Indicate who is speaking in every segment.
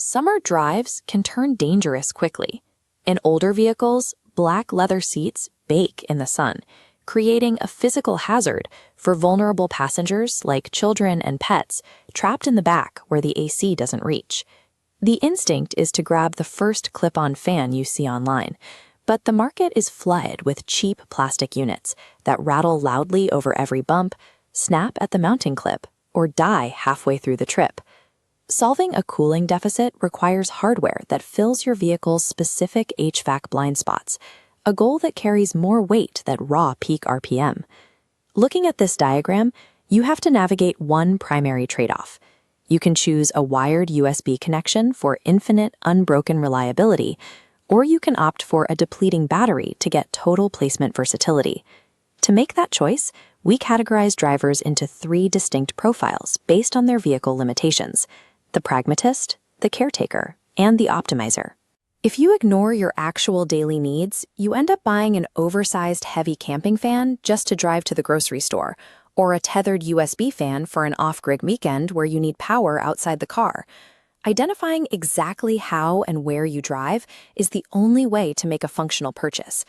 Speaker 1: Summer drives can turn dangerous quickly. In older vehicles, black leather seats bake in the sun, creating a physical hazard for vulnerable passengers like children and pets trapped in the back where the AC doesn't reach. The instinct is to grab the first clip-on fan you see online, but the market is flooded with cheap plastic units that rattle loudly over every bump, snap at the mounting clip, or die halfway through the trip. Solving a cooling deficit requires hardware that fills your vehicle's specific HVAC blind spots, a goal that carries more weight than raw peak RPM. Looking at this diagram, you have to navigate one primary trade-off. You can choose a wired USB connection for infinite, unbroken reliability, or you can opt for a depleting battery to get total placement versatility. To make that choice, we categorize drivers into 3 distinct profiles based on their vehicle limitations: the pragmatist, the caretaker, and the optimizer. If you ignore your actual daily needs, you end up buying an oversized heavy camping fan just to drive to the grocery store, or a tethered USB fan for an off-grid weekend where you need power outside the car. Identifying exactly how and where you drive is the only way to make a functional purchase.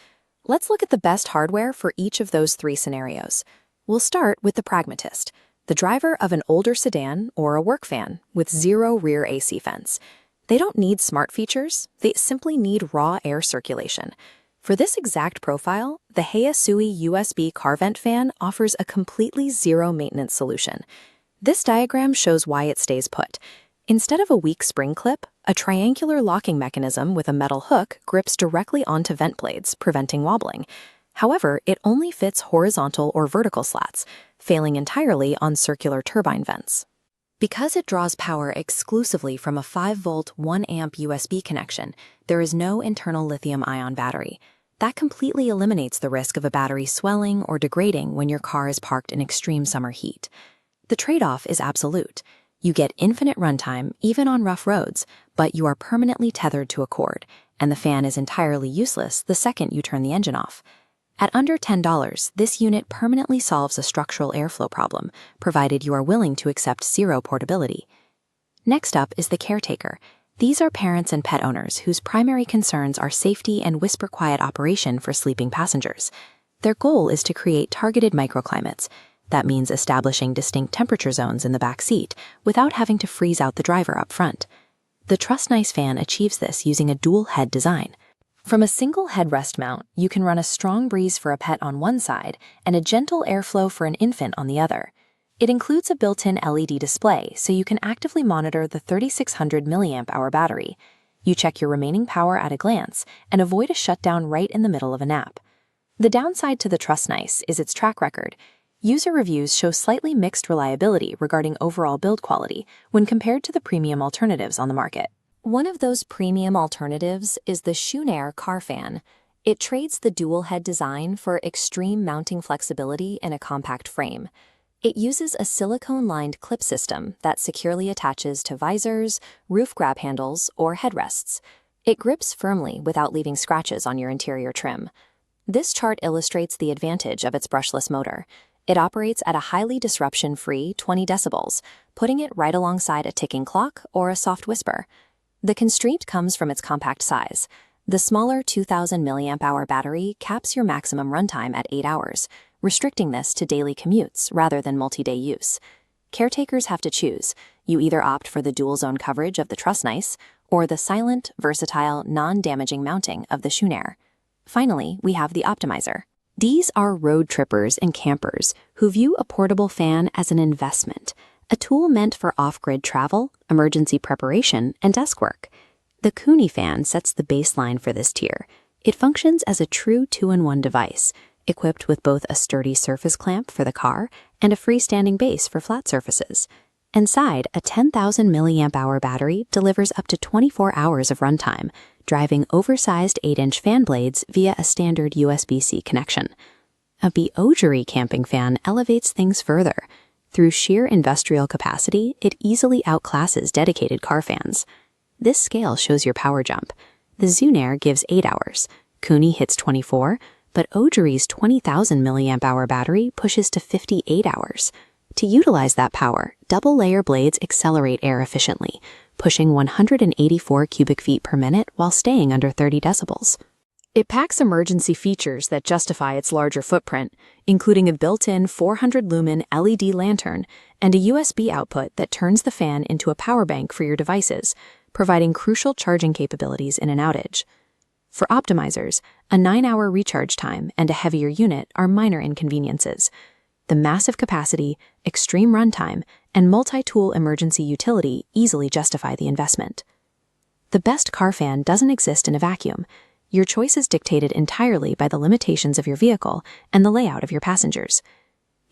Speaker 1: Let's look at the best hardware for each of those 3 scenarios. We'll start with the pragmatist, the driver of an older sedan or a work van with 0 rear AC vents. They don't need smart features, they simply need raw air circulation. For this exact profile, the Heisui USB car vent fan offers a completely zero-maintenance solution. This diagram shows why it stays put. Instead of a weak spring clip, a triangular locking mechanism with a metal hook grips directly onto vent blades, preventing wobbling. However, it only fits horizontal or vertical slats, failing entirely on circular turbine vents. Because it draws power exclusively from a 5-volt, 1-amp USB connection, there is no internal lithium-ion battery. That completely eliminates the risk of a battery swelling or degrading when your car is parked in extreme summer heat. The trade-off is absolute. You get infinite runtime, even on rough roads, but you are permanently tethered to a cord, and the fan is entirely useless the second you turn the engine off. At under $10, this unit permanently solves a structural airflow problem, provided you are willing to accept zero portability. Next up is the caretaker. These are parents and pet owners whose primary concerns are safety and whisper-quiet operation for sleeping passengers. Their goal is to create targeted microclimates. That means establishing distinct temperature zones in the back seat without having to freeze out the driver up front. The Trust Nice fan achieves this using a dual-head design. From a single headrest mount, you can run a strong breeze for a pet on one side and a gentle airflow for an infant on the other. It includes a built-in LED display, so you can actively monitor the 3600 mAh battery. You check your remaining power at a glance and avoid a shutdown right in the middle of a nap. The downside to the Trust Nice is its track record. User reviews show slightly mixed reliability regarding overall build quality when compared to the premium alternatives on the market. One of those premium alternatives is the Koonie car fan. It trades the dual-head design for extreme mounting flexibility in a compact frame. It uses a silicone-lined clip system that securely attaches to visors, roof grab handles, or headrests. It grips firmly without leaving scratches on your interior trim. This chart illustrates the advantage of its brushless motor. It operates at a highly disruption-free 20 decibels, putting it right alongside a ticking clock or a soft whisper. The constraint comes from its compact size. The smaller 2000 mAh battery caps your maximum runtime at 8 hours, restricting this to daily commutes rather than multi-day use. Caretakers have to choose. You either opt for the dual-zone coverage of the Trust Nice or the silent, versatile, non-damaging mounting of the Koonie. Finally, we have the optimizer. These are road trippers and campers who view a portable fan as an investment, a tool meant for off-grid travel, emergency preparation, and desk work. The Koonie fan sets the baseline for this tier. It functions as a true 2-in-1 device, equipped with both a sturdy surface clamp for the car and a freestanding base for flat surfaces. Inside, a 10,000 mAh battery delivers up to 24 hours of runtime, driving oversized 8-inch fan blades via a standard USB-C connection. The OGERY camping fan elevates things further. Through sheer industrial capacity, it easily outclasses dedicated car fans. This scale shows your power jump. The Koonie gives 8 hours, Koonie hits 24, but OGERY's 20,000 mAh battery pushes to 58 hours. To utilize that power, double-layer blades accelerate air efficiently, pushing 184 cubic feet per minute while staying under 30 decibels. It packs emergency features that justify its larger footprint, including a built-in 400-lumen LED lantern and a USB output that turns the fan into a power bank for your devices, providing crucial charging capabilities in an outage. For optimizers, a 9-hour recharge time and a heavier unit are minor inconveniences. The massive capacity, extreme runtime, and multi-tool emergency utility easily justify the investment. The best car fan doesn't exist in a vacuum. Your choice is dictated entirely by the limitations of your vehicle and the layout of your passengers.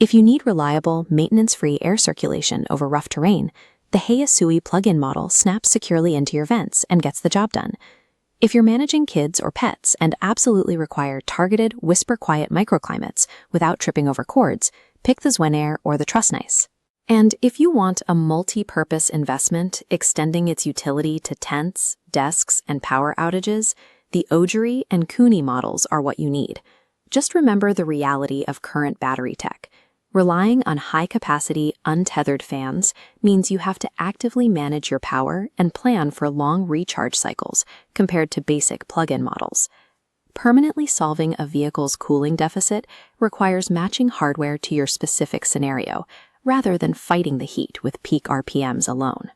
Speaker 1: If you need reliable, maintenance-free air circulation over rough terrain, the Heisui plug-in model snaps securely into your vents and gets the job done. If you're managing kids or pets and absolutely require targeted, whisper-quiet microclimates without tripping over cords, pick the Zwenair or the Trustnice. And if you want a multi-purpose investment extending its utility to tents, desks, and power outages, the OGERY and Koonie models are what you need. Just remember the reality of current battery tech. Relying on high-capacity, untethered fans means you have to actively manage your power and plan for long recharge cycles compared to basic plug-in models. Permanently solving a vehicle's cooling deficit requires matching hardware to your specific scenario, rather than fighting the heat with peak RPMs alone.